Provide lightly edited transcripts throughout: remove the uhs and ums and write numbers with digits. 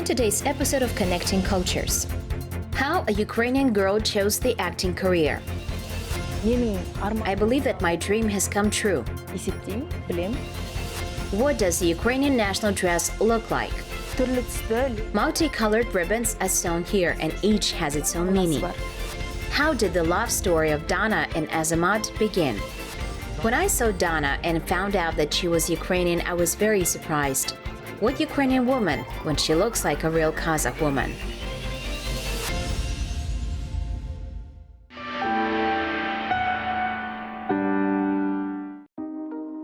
begin today's episode of Connecting Cultures. How a Ukrainian girl chose the acting career. I believe that my dream has come true. What does the Ukrainian national dress look like? Multicolored ribbons as shown here, and each has its own meaning. How did the love story of Dana and Azamat begin? When I saw Dana and found out that she was Ukrainian, I was very surprised. What Ukrainian woman when she looks like a real Kazakh woman?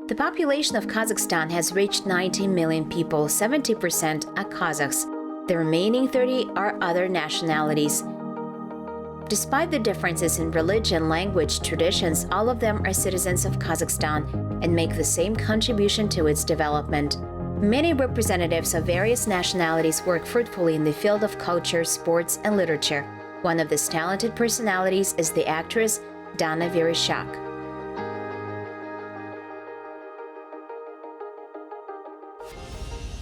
The population of Kazakhstan has reached 19 million people, 70% are Kazakhs. The remaining 30 are other nationalities. Despite the differences in religion, language, traditions, all of them are citizens of Kazakhstan and make the same contribution to its development. Many representatives of various nationalities work fruitfully in the field of culture, sports, and literature. One of these talented personalities is the actress Dana Vereshchak.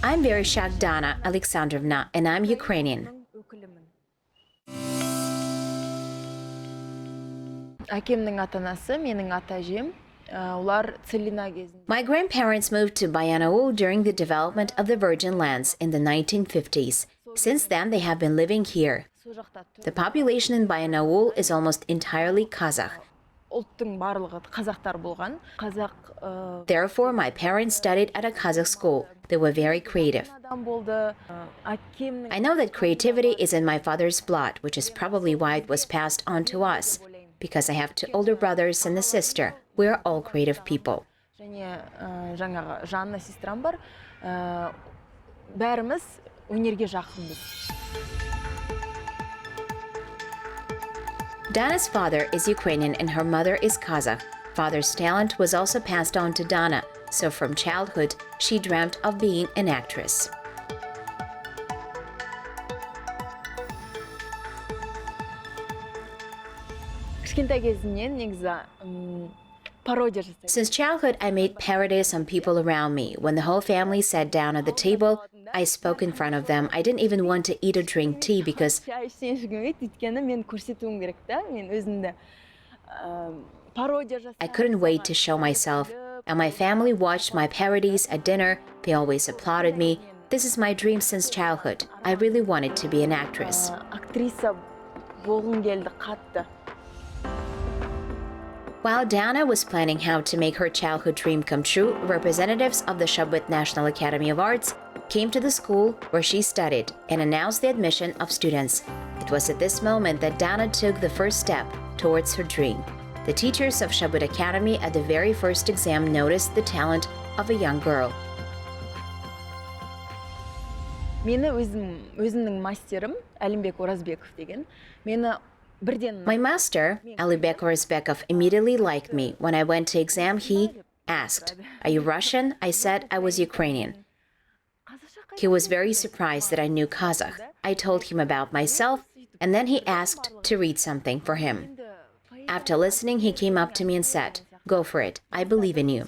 I'm Vereshchak Dana Alexandrovna, and I'm Ukrainian. My grandparents moved to Bayanaul during the development of the Virgin Lands in the 1950s. Since then, they have been living here. The population in Bayanaul is almost entirely Kazakh. Therefore, my parents studied at a Kazakh school. They were very creative. I know that creativity is in my father's blood, which is probably why it was passed on to us. Because I have two older brothers and a sister, we are all creative people. Dana's father is Ukrainian and her mother is Kazakh. Father's talent was also passed on to Dana, so from childhood, she dreamt of being an actress. Since childhood, I made parodies on people around me. When the whole family sat down at the table, I spoke in front of them. I didn't even want to eat or drink tea because I couldn't wait to show myself. And my family watched my parodies at dinner. They always applauded me. This is my dream since childhood. I really wanted to be an actress. While Dana was planning how to make her childhood dream come true, representatives of the Shabbat National Academy of Arts came to the school where she studied and announced the admission of students. It was at this moment that Dana took the first step towards her dream. The teachers of Shabbat Academy at the very first exam noticed the talent of a young girl. My master, Alibek Orazbekov, immediately liked me. When I went to exam, he asked, "Are you Russian?" I said I was Ukrainian. He was very surprised that I knew Kazakh. I told him about myself, and then he asked to read something for him. After listening, he came up to me and said, "Go for it. I believe in you."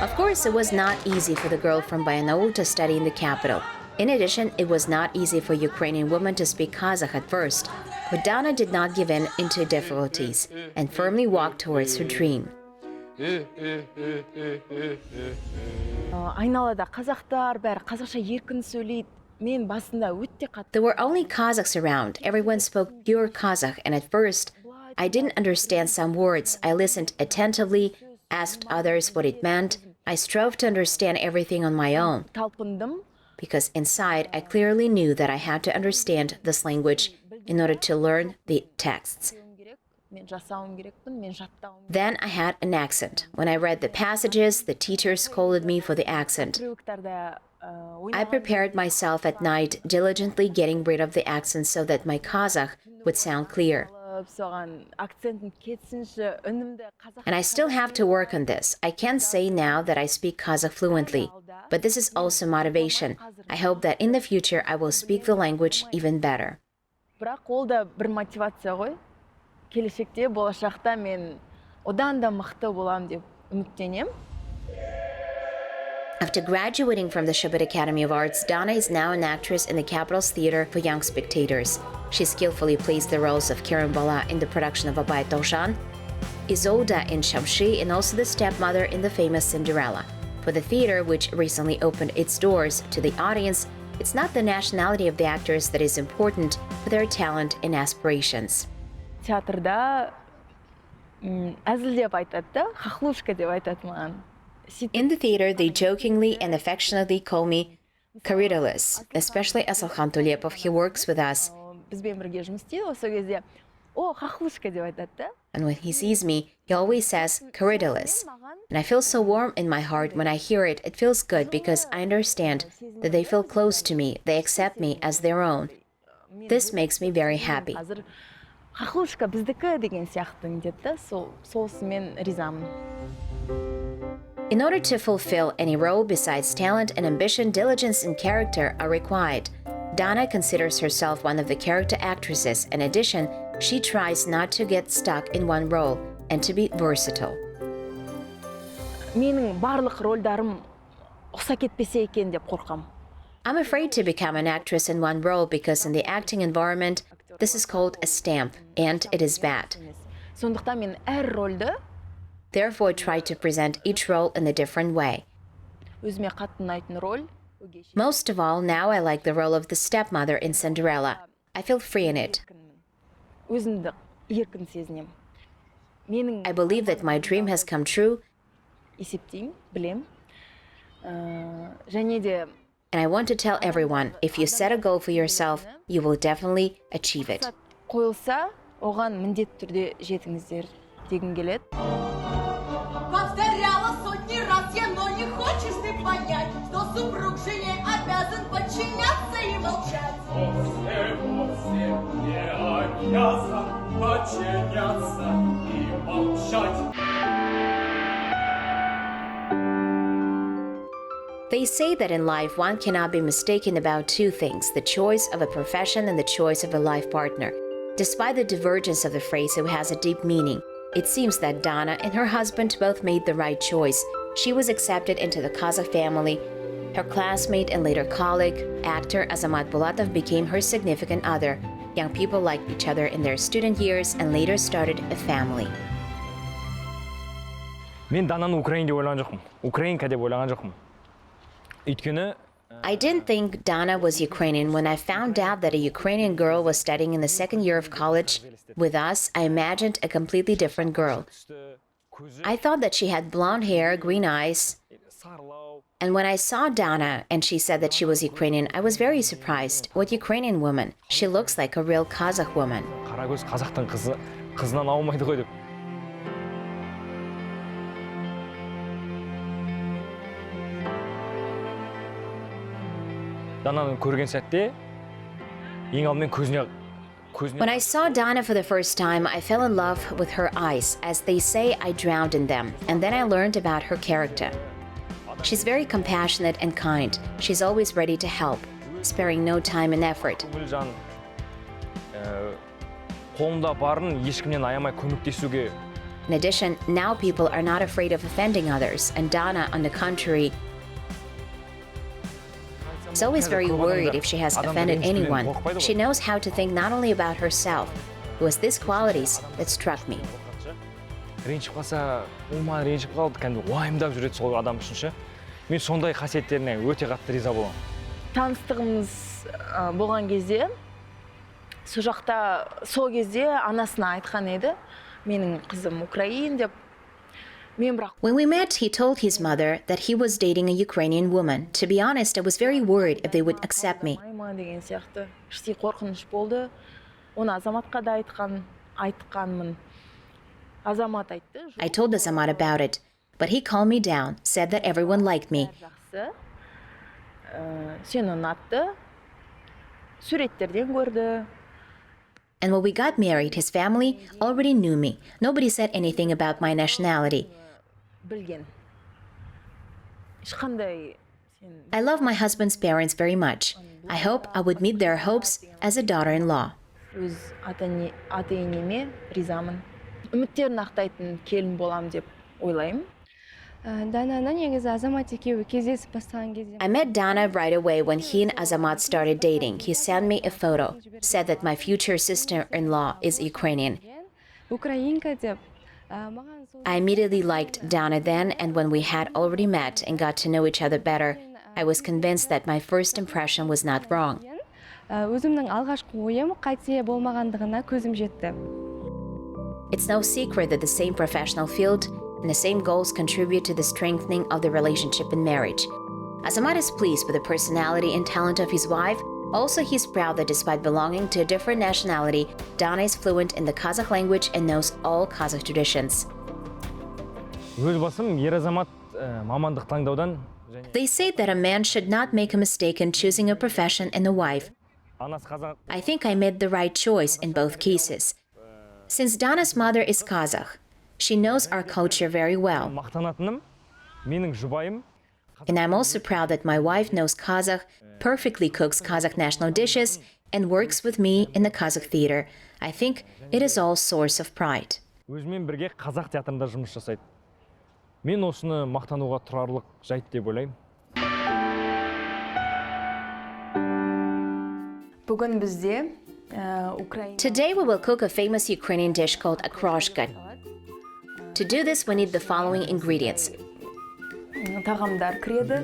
Of course, it was not easy for the girl from Bayanaul to study in the capital. In addition, it was not easy for Ukrainian women to speak Kazakh at first. But Dana did not give in into difficulties and firmly walked towards her dream. There were only Kazakhs around. Everyone spoke pure Kazakh, and at first, I didn't understand some words. I listened attentively, asked others what it meant. I strove to understand everything on my own. Because inside, I clearly knew that I had to understand this language in order to learn the texts. Then I had an accent. When I read the passages, the teacher scolded me for the accent. I prepared myself at night, diligently getting rid of the accent so that my Kazakh would sound clear. And I still have to work on this. I can't say now that I speak Kazakh fluently, but this is also motivation. I hope that in the future I will speak the language even better. Бірақ ол да бір мотивация ғой. Келешекте, болашақта мен одан да мықты болам деп үміттенем. After graduating from the Shabbat Academy of Arts, Dana is now an actress in the Capital's Theater for Young Spectators. She skillfully plays the roles of Kerem Bala in the production of Abay Toshan, Isolda in Shamshi, and also the stepmother in the famous Cinderella. For the theater, which recently opened its doors to the audience, it's not the nationality of the actors that is important, but their talent and aspirations. Театрда әзілдеп айтады да, хохлушка деп айтады маған. In the theater, they jokingly and affectionately call me Karidalus, especially Asalkhan Tulepov. He works with us. Бізбен бірге жұмыс істейді, осы кезде о, хохлушка деп айтады да. And when he sees me, he always says Karidalus. And I feel so warm in my heart when I hear it. It feels good because I understand that they feel close to me. They accept me as their own. This makes me very happy. Хохлушка біздікі деген сияқты деді да, сосын ризамын. In order to fulfill any role besides talent and ambition, diligence and character are required. Dana considers herself one of the character actresses. In addition, she tries not to get stuck in one role and to be versatile. Менің барлық рөлдарым ұқса кетпесе екен деп қорқам. I'm afraid to become an actress in one role because in the acting environment, this is called a stamp, and it is bad. Сондықтан мен әр рөлді Therefore, try to present each role in a different way. өзіме қатты ұнайтын рөл. Most of all, now I like the role of the stepmother in Cinderella. I feel free in it. Өзімді еркін сезінем. Менің I believe that my dream has come true, есептеймін, білем. Және де and I want to tell everyone, if you set a goal for yourself, you will definitely achieve it. қойылса, оған міндетті түрде жетіңіздер дегім келеді. Повторяла сотни раз я, но не хочешь ты понять, что супруг жене обязан подчиняться и молчать. Вовсе не обязан подчиняться и молчать. They say that in life one cannot be mistaken about two things, the choice of a profession and the choice of a life partner. Despite the divergence of the phrase, it has a deep meaning. It seems that Dana and her husband both made the right choice. She was accepted into the Kazakh family. Her classmate and later colleague, actor Azamat Bulatov, became her significant other. Young people liked each other in their student years and later started a family. Мен Дананы Украин деп ойлаған жоқпын. Украинка деп ойлаған жоқпын. Өйткені I didn't think Dana was Ukrainian. When I found out that a Ukrainian girl was studying in the second year of college with us, I imagined a completely different girl. I thought that she had blonde hair, green eyes. And when I saw Dana and she said that she was Ukrainian, I was very surprised. What Ukrainian woman? She looks like a real Kazakh woman. қарагөз қазақтың қызынан аумайды ғой деп. Дананы көрген сәтте ең алдымен көзіне When I saw Dana for the first time, I fell in love with her eyes. As they say, I drowned in them. And then I learned about her character. She's very compassionate and kind. She's always ready to help, sparing no time and effort. қолында барын ешкімнен аямай көмектесуге. In addition, now people are not afraid of offending others, and Dana, on the contrary, is always very worried if she has offended anyone. She knows how to think not only about herself. It was these qualities that struck me. Ренжіп қалса, ома ренжіп қалды, кәдімгі уайымдап жүреді сол адам үшін ше. Мен сондай қасиеттеріне өте қатты риза боламын. Таныстығымыз болған кезде, сол кезде анасына айтқан еді, менің қызым Украин деп. When we met, he told his mother that he was dating a Ukrainian woman. To be honest, I was very worried if they would accept me. деген сияқты іштей қорқыныш болды. Оны Азаматқа да айтқанмын. Азамат айтты. I told Azamat about it, but he calmed me down, said that everyone liked me. Жақсы. Сені ұнатты. Суреттерден көрді. And when we got married, his family already knew me. Nobody said anything about my nationality. Білген. Ешқандай I love my husband's parents very much. I hope I would meet their hopes as a daughter-in-law. өз ата-енеме ризамын. үміттерін ақтайтын келін болам деп ойлаймын. Дананы негізі Азамат екеуі кездесіп бастаған кезде. I met Dana right away when he and Azamat started dating. He sent me a photo, said that my future sister-in-law is Ukrainian. Украинка деп. Маған сол I immediately liked Dana then, and when we had already met and got to know each other better, I was convinced that my first impression was not wrong. өзімнің алғашқы ойым қате болмағандығына көзім жетті. It's no secret that the same professional field and the same goals contribute to the strengthening of the relationship in marriage. Azamat is pleased with the personality and talent of his wife. Also, he's proud that despite belonging to a different nationality, Dana is fluent in the Kazakh language and knows all Kazakh traditions. Өз басым ер азамат мамандық таңдаудан They say that a man should not make a mistake in choosing a profession and a wife. анасы қазақ I think I made the right choice in both cases. Since Dana's mother is Kazakh, she knows our culture very well. мақтанатыным менің жұбайым And I'm also proud that my wife knows Kazakh, perfectly cooks Kazakh national dishes, and works with me in the Kazakh theater. I think it is all source of pride. өзімен бірге қазақ театрында жұмыс жасайды. Мен осыны мақтануға тұрарлық жайт деп ойлаймын. Бүгін бізде Украина Today we will cook a famous Ukrainian dish called akroshka. To do this, we need the following ingredients: тағамдар кіреді.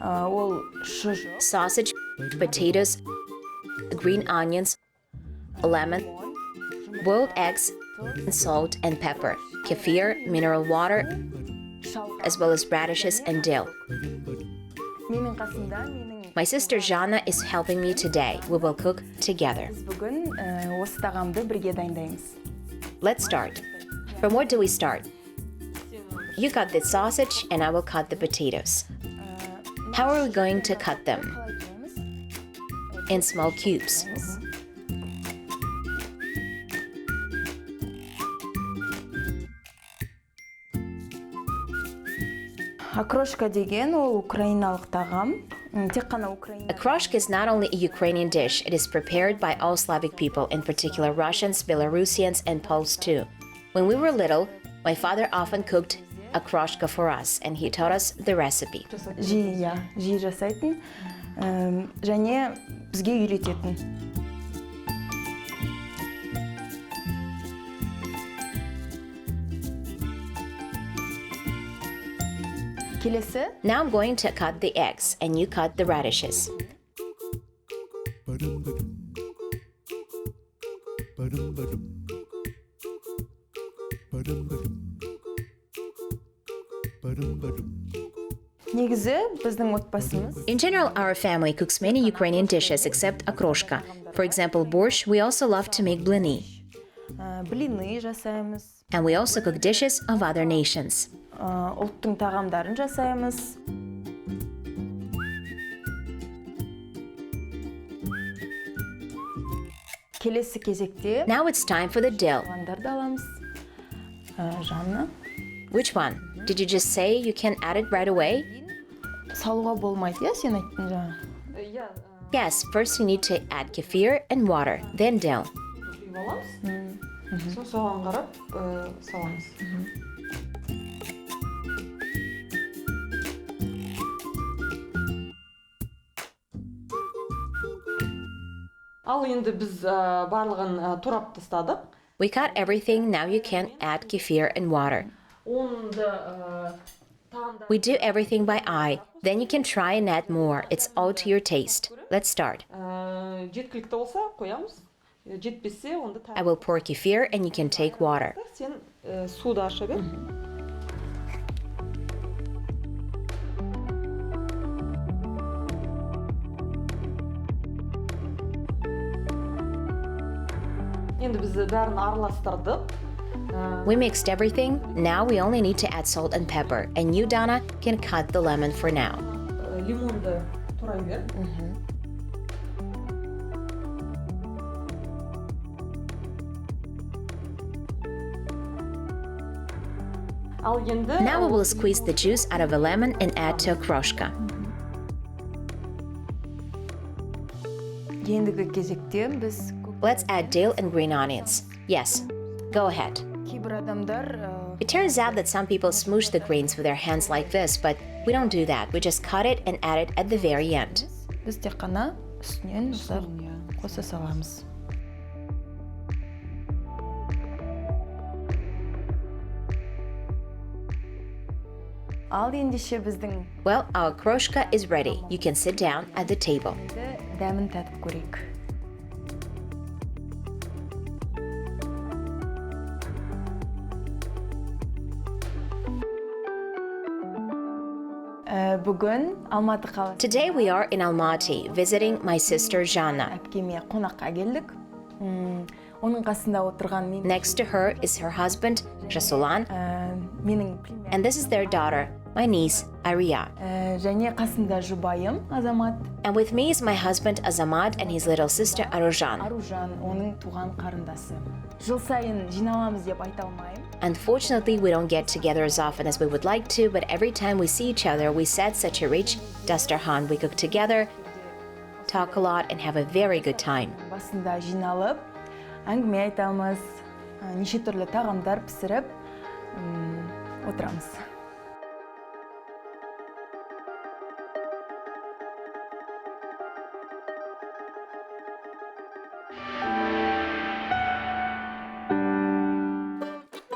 Ол sausage, potatoes, green onions, lemon, boiled eggs, salt and pepper, kefir, mineral water, as well as radishes and dill. менің қасымда менің My sister Jana is helping me today. We will cook together. бүгін осы тағамды бірге дайындаймыз. Let's start. From where do we start? You cut the sausage and I will cut the potatoes. How are we going to cut them? In small cubes. Акрошка деген ол украиналық тағам. Тек қана Украина. Akroshka is not only a Ukrainian dish, it is prepared by all Slavic people, in particular Russians, Belarusians, and Poles too. When we were little, my father often cooked akroshka for us, and he taught us the recipe. Жиі жасайтын, және бізге үйрететін. Келесі Now I'm going to cut the eggs, and you cut the radishes. негізі біздің отбасымыз In general, our family cooks many Ukrainian dishes except akroshka. For example, borscht, we also love to make blini. блины жасаймыз, And we also cook dishes of other nations. ұлттың тағамдарын жасаймыз. Келесі кезекте Now it's time for the dill. тағамдарды аламыз. Жанна, Which one? Did you just say you can add it right away? салуға болмайды, иә, сен айттың жаңа. Yes, first you need to add kefir and water, then dill. Соған қарап саламыз. Ал енді біз барлығын турап тастадық. We cut everything, now you can add kefir and water. We do everything by eye, then you can try and add more. It's all to your taste. Let's start. Жеткілікті болса қоямыз. Жетпесе онда I will pour kefir and you can take water. сен суды аша бер. Енді біз бәрін араластырдық. We mixed everything, now we only need to add salt and pepper. And you, Dana, can cut the lemon for now. Лимонды турай бер. Ал енді Now we will squeeze the juice out of a lemon and add to akroshka. Ендігі кезекте біз Let's add dill and green onions. Yes, go ahead. кейбір адамдар It turns out that some people smoosh the grains with their hands like this, but we don't do that. We just cut it and add it at the very end. біз тек қана үстінен қоса саламыз. Ал ендеше біздің Well, our kroshka is ready. You can sit down at the table. дәмін татып көрейік. Бүгін Алматы қаласы Today we are in Almaty visiting my sister Jana. әпкеме қонаққа келдік. Оның қасында отырған мен Next to her is her husband, Jasulan, менің and this is their daughter, my niece, Arya. және қасында жұбайым Азамат, And with me is my husband, Azamat, and his little sister, Aruzhan. Аружан, оның туған қарындасы. Жыл сайын жиналамыз деп айта алмаймын. Unfortunately, we don't get together as often as we would like to, but every time we see each other, we set such a rich dasturkhan. We cook together, talk a lot, and have a very good time. Басында жиналып, әңгіме айтамыз, неше түрлі тағамдар пісіріп отырамыз.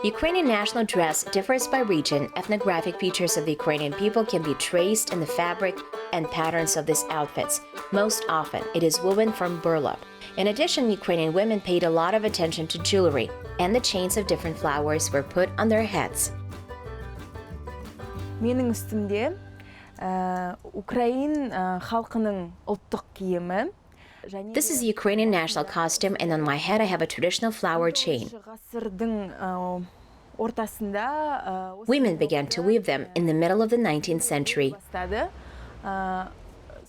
Ukrainian national dress differs by region. Ethnographic features of the Ukrainian people can be traced in the fabric and patterns of these outfits. Most often, it is woven from burlap. In addition, Ukrainian women paid a lot of attention to jewelry, and the chains of different flowers were put on their heads. Менің үстімде Украин халқының ұлттық киімі. This is the Ukrainian national costume, and on my head I have a traditional flower chain. Ғасырдың ортасында Women began to weave them in the middle of the 19th century. бастады.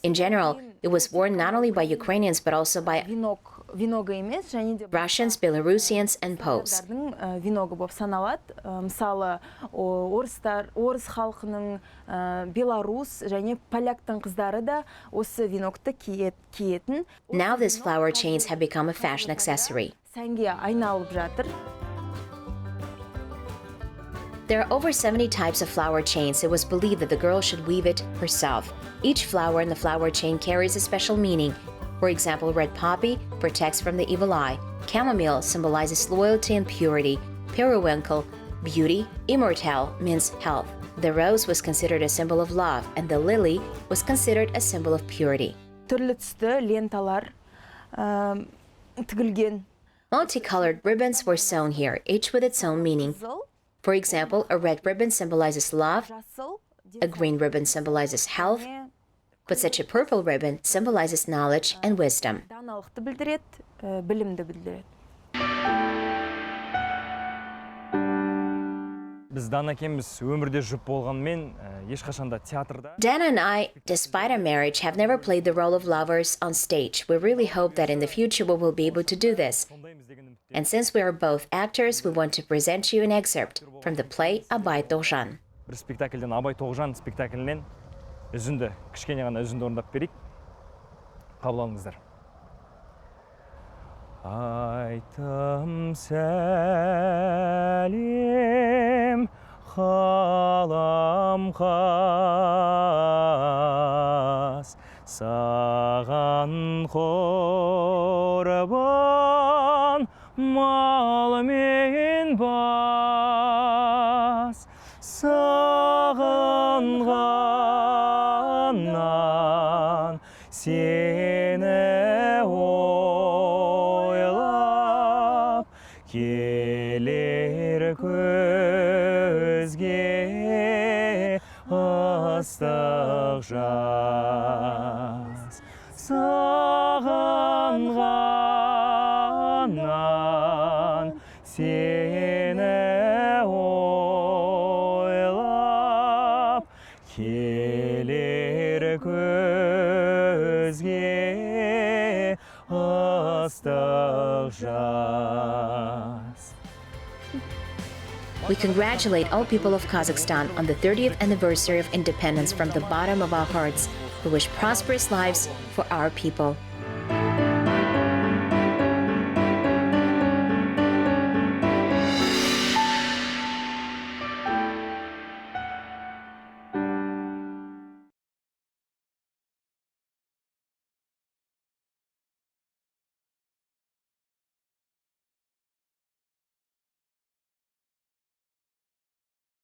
In general, it was worn not only by Ukrainians but also by Винога емес, және де Russians, Belarusians, and Poles. Винога болып саналады. Мысалы, орыс халқының, белорус және поляктың қыздары да осы виногты киетін. Now these flower chains have become a fashion accessory. Сәнге айналып жатыр. There are over 70 types of flower chains. It was believed that the girl should weave it herself. Each flower in the flower chain carries a special meaning. For example, red poppy protects from the evil eye. Chamomile symbolizes loyalty and purity. Periwinkle, beauty. Immortelle means health. The rose was considered a symbol of love, and the lily was considered a symbol of purity. Түрлі түсті ленталар тігілген. Multicolored ribbons were sewn here, each with its own meaning. For example, a red ribbon symbolizes love, a green ribbon symbolizes health, but such a purple ribbon symbolizes knowledge and wisdom. Даналықты білдіреді, білімді білдіреді. Біз Дана екеуміз өмірде жұп болғанмен, ешқашанда театрда. Dana and I, despite our marriage, have never played the role of lovers on stage. We really hope that in the future we will be able to do this. And since we are both actors, we want to present you an excerpt from the play Абай Тоғжан. Бір спектакльден, Абай Тоғжан спектаклінен үзінді, кішкене ғана үзінді орындап берейік. Қабыл алыңыздар. Айтым сәлем, қалам қас, саған құрбан, мал мен бас, сағынғаннан сені ойлап, келер көзге ыстық жас. Сағынғаннан сені ойлап, келер көзге ыстық жас. We congratulate all people of Kazakhstan on the 30th anniversary of independence from the bottom of our hearts. We wish prosperous lives for our people.